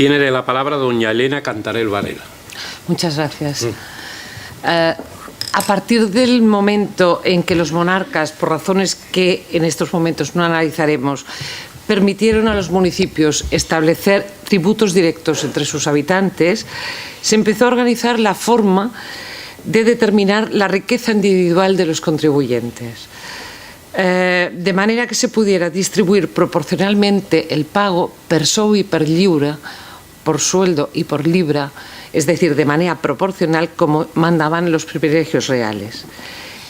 Tiene la palabra doña Elena Cantarell Varela. Muchas gracias. A partir del momento en que los monarcas, por razones que en estos momentos no analizaremos, permitieron a los municipios establecer tributos directos entre sus habitantes, se empezó a organizar la forma de determinar la riqueza individual de los contribuyentes, de manera que se pudiera distribuir proporcionalmente el pago per sou y per lliure, por sueldo y por libra, es decir, de manera proporcional como mandaban los privilegios reales.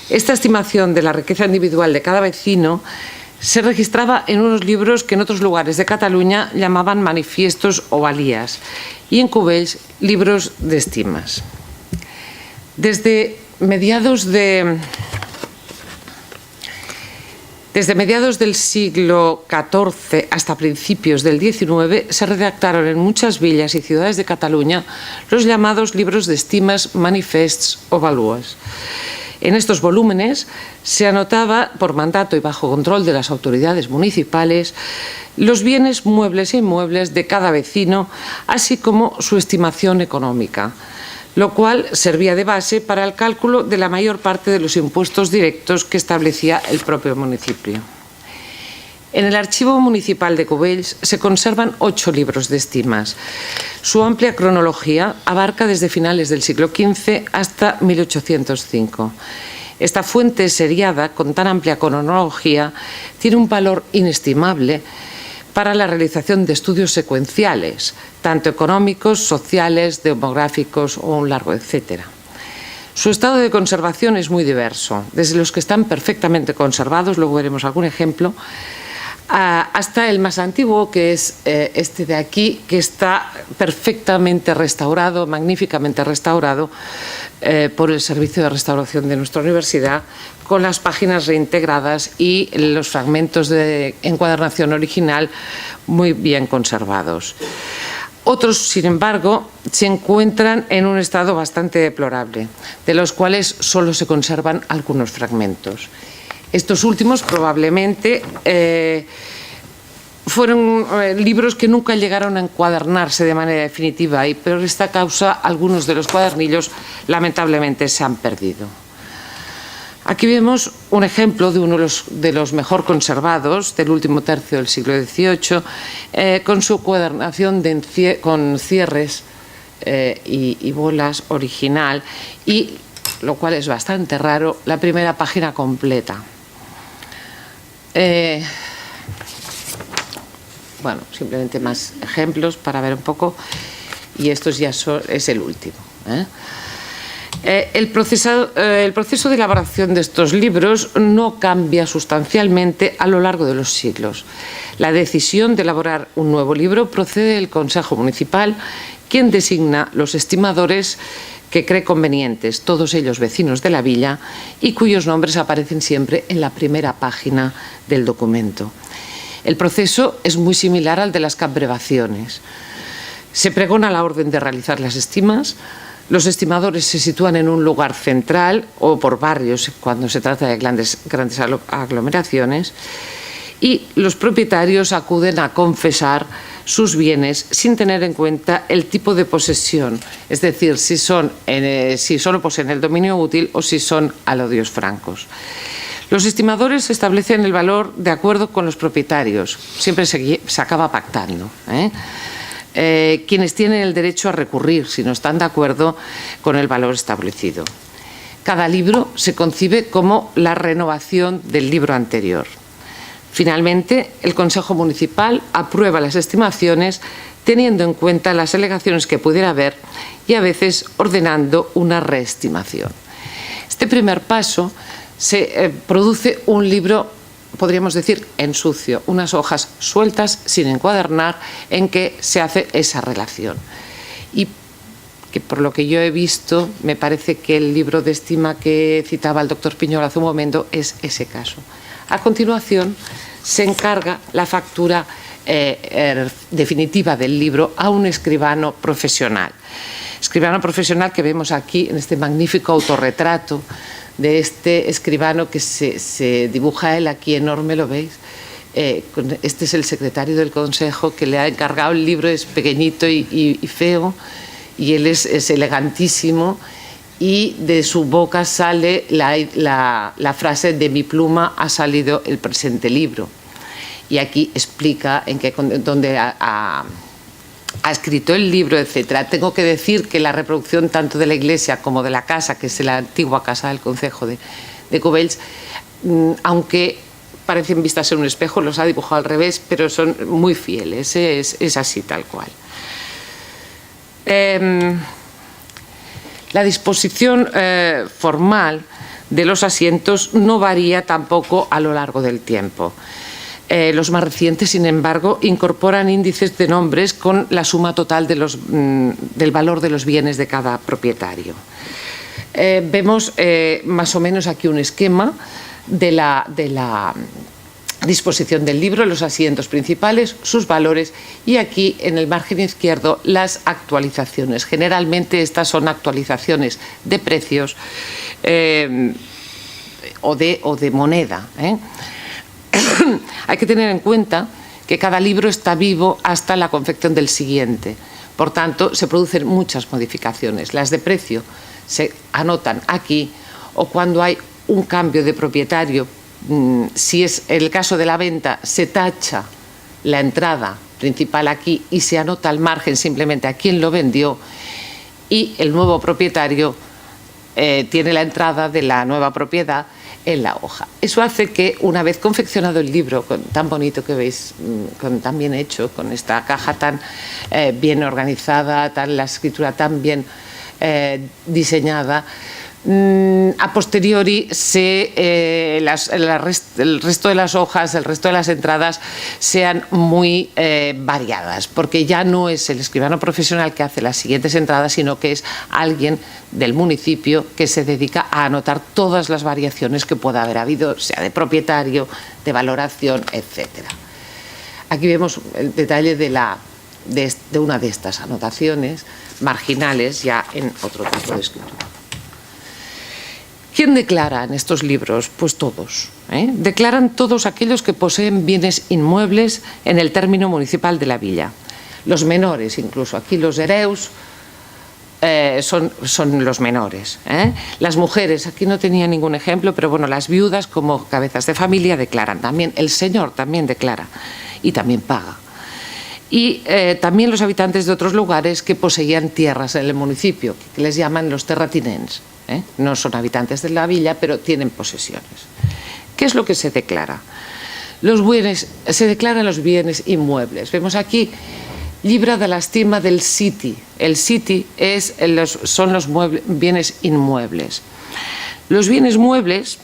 Esta estimación de la riqueza individual de cada vecino se registraba en unos libros que en otros lugares de Cataluña llamaban manifiestos o valías y en Cubells libros de estimas. Desde mediados del siglo XIV hasta principios del XIX se redactaron en muchas villas y ciudades de Cataluña los llamados libros de estimas, manifests o valúas. En estos volúmenes se anotaba, por mandato y bajo control de las autoridades municipales, los bienes muebles e inmuebles de cada vecino, así como su estimación económica, lo cual servía de base para el cálculo de la mayor parte de los impuestos directos que establecía el propio municipio. En el Archivo Municipal de Cubells se conservan 8 libros de estimas. Su amplia cronología abarca desde finales del siglo XV hasta 1805. Esta fuente seriada, con tan amplia cronología, tiene un valor inestimable para la realización de estudios secuenciales, tanto económicos, sociales, demográficos o un largo etcétera. Su estado de conservación es muy diverso, desde los que están perfectamente conservados, luego veremos algún ejemplo, hasta el más antiguo, que es este de aquí, que está perfectamente restaurado, magníficamente restaurado por el Servicio de Restauración de nuestra universidad, con las páginas reintegradas y los fragmentos de encuadernación original muy bien conservados. Otros, sin embargo, se encuentran en un estado bastante deplorable, de los cuales solo se conservan algunos fragmentos. Estos últimos probablemente fueron libros que nunca llegaron a encuadernarse de manera definitiva y por esta causa algunos de los cuadernillos lamentablemente se han perdido. Aquí vemos un ejemplo de uno de los mejor conservados del último tercio del siglo XVIII, con su encuadernación con cierres y bolas original y, lo cual es bastante raro, la primera página completa. Bueno, simplemente más ejemplos para ver un poco, y esto ya es el último. El proceso de elaboración de estos libros no cambia sustancialmente a lo largo de los siglos. La decisión de elaborar un nuevo libro procede del Consejo Municipal, quien designa los estimadores que cree convenientes, todos ellos vecinos de la villa, y cuyos nombres aparecen siempre en la primera página del documento. El proceso es muy similar al de las cambrevaciones. Se pregona la orden de realizar las estimas, los estimadores se sitúan en un lugar central o por barrios cuando se trata de grandes aglomeraciones, y los propietarios acuden a confesar sus bienes sin tener en cuenta el tipo de posesión, es decir, si solo poseen el dominio útil o si son alodios francos. Los estimadores establecen el valor de acuerdo con los propietarios, siempre se acaba pactando, quienes tienen el derecho a recurrir si no están de acuerdo con el valor establecido. Cada libro se concibe como la renovación del libro anterior. Finalmente, el Consejo Municipal aprueba las estimaciones teniendo en cuenta las alegaciones que pudiera haber y a veces ordenando una reestimación. Este primer paso se produce un libro, podríamos decir, en sucio, unas hojas sueltas sin encuadernar en que se hace esa relación. Y que por lo que yo he visto, me parece que el libro de estima que citaba el doctor Piñol hace un momento es ese caso. A continuación, se encarga la factura definitiva del libro a un escribano profesional. Escribano profesional que vemos aquí en este magnífico autorretrato de este escribano que se dibuja él aquí enorme, ¿lo veis? Este es el secretario del Consejo que le ha encargado el libro, es pequeñito y feo, y él es elegantísimo, y de su boca sale la frase: de mi pluma ha salido el presente libro. Y aquí explica dónde ha escrito el libro, etc. Tengo que decir que la reproducción tanto de la iglesia como de la casa, que es la antigua casa del concejo de Cubells, aunque parecen vistas en un espejo, los ha dibujado al revés, pero son muy fieles, es así tal cual. La disposición formal de los asientos no varía tampoco a lo largo del tiempo. Los más recientes, sin embargo, incorporan índices de nombres con la suma total del valor de los bienes de cada propietario. Vemos más o menos aquí un esquema de la disposición del libro, los asientos principales, sus valores, y aquí en el margen izquierdo las actualizaciones. Generalmente estas son actualizaciones de precios o de moneda. Hay que tener en cuenta que cada libro está vivo hasta la confección del siguiente. Por tanto, se producen muchas modificaciones. Las de precio se anotan aquí, o cuando hay un cambio de propietario, si es el caso de la venta, se tacha la entrada principal aquí y se anota al margen simplemente a quién lo vendió, y el nuevo propietario tiene la entrada de la nueva propiedad en la hoja. Eso hace que, una vez confeccionado el libro, tan bonito que veis, tan bien hecho, con esta caja tan bien organizada, la escritura tan bien diseñada, a posteriori el resto de las hojas, el resto de las entradas sean muy variadas, porque ya no es el escribano profesional que hace las siguientes entradas, sino que es alguien del municipio que se dedica a anotar todas las variaciones que pueda haber habido, sea de propietario, de valoración, etc. Aquí vemos el detalle de una de estas anotaciones marginales ya en otro tipo de escritura. ¿Quién declara en estos libros? Pues todos. Declaran todos aquellos que poseen bienes inmuebles en el término municipal de la villa. Los menores, incluso. Aquí los hereus son los menores. Las mujeres, aquí no tenía ningún ejemplo, pero bueno, las viudas como cabezas de familia declaran. También el señor también declara y también paga. Y también los habitantes de otros lugares que poseían tierras en el municipio, que les llaman los terratinents. No son habitantes de la villa, pero tienen posesiones. ¿Qué es lo que se declara? Se declaran los bienes inmuebles. Vemos aquí llibre de l'estima del siti. El siti son los bienes inmuebles. Los bienes muebles,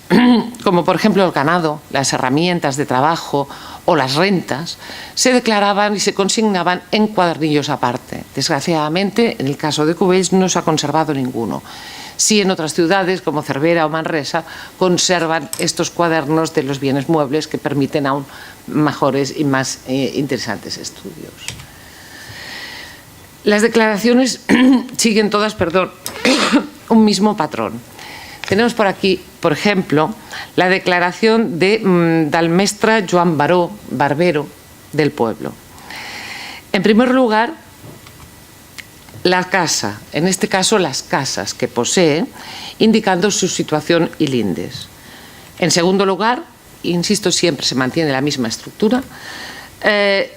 como por ejemplo el ganado, las herramientas de trabajo o las rentas, se declaraban y se consignaban en cuadernillos aparte. Desgraciadamente, en el caso de Cubells no se ha conservado ninguno. Sí, en otras ciudades como Cervera o Manresa conservan estos cuadernos de los bienes muebles que permiten aún mejores y más interesantes estudios. Las declaraciones siguen todas, un mismo patrón. Tenemos por aquí, por ejemplo, la declaración del mestre Joan Baró, barbero del pueblo. En primer lugar, la casa, en este caso las casas que posee, indicando su situación y lindes. En segundo lugar, insisto, siempre se mantiene la misma estructura,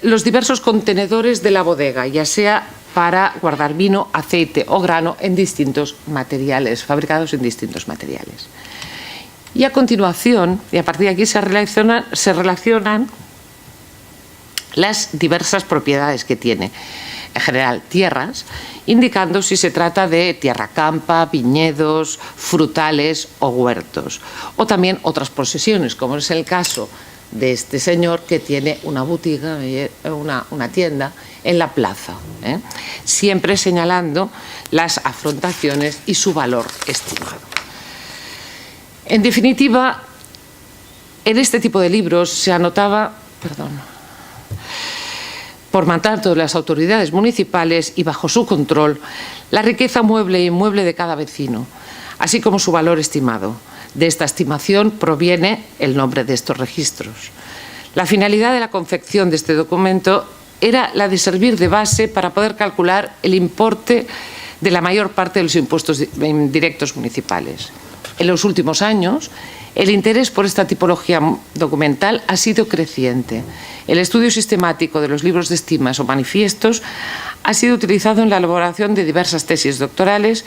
los diversos contenedores de la bodega, ya sea para guardar vino, aceite o grano en distintos materiales, fabricados en distintos materiales. Y a continuación, y a partir de aquí se relacionan las diversas propiedades que tiene. En general, tierras, indicando si se trata de tierra campa, viñedos, frutales o huertos. O también otras posesiones, como es el caso de este señor que tiene una botiga, una tienda en la plaza, siempre señalando las afrontaciones y su valor estimado. En definitiva, en este tipo de libros se anotaba, por mandato de las autoridades municipales y bajo su control, la riqueza mueble e inmueble de cada vecino, así como su valor estimado. De esta estimación proviene el nombre de estos registros. La finalidad de la confección de este documento era la de servir de base para poder calcular el importe de la mayor parte de los impuestos directos municipales. En los últimos años, el interés por esta tipología documental ha sido creciente. El estudio sistemático de los libros de estimas o manifiestos ha sido utilizado en la elaboración de diversas tesis doctorales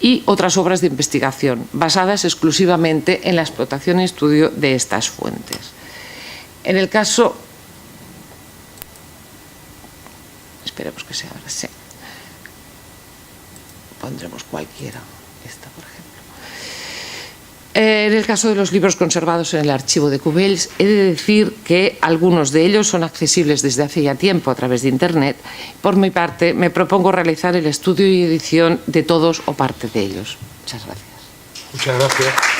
y otras obras de investigación, basadas exclusivamente en la explotación y estudio de estas fuentes. En el caso... Esperemos que se abra, sí. Pondremos cualquiera, esta por ejemplo. En el caso de los libros conservados en el archivo de Cubells, he de decir que algunos de ellos son accesibles desde hace ya tiempo a través de Internet. Por mi parte, me propongo realizar el estudio y edición de todos o parte de ellos. Muchas gracias. Muchas gracias.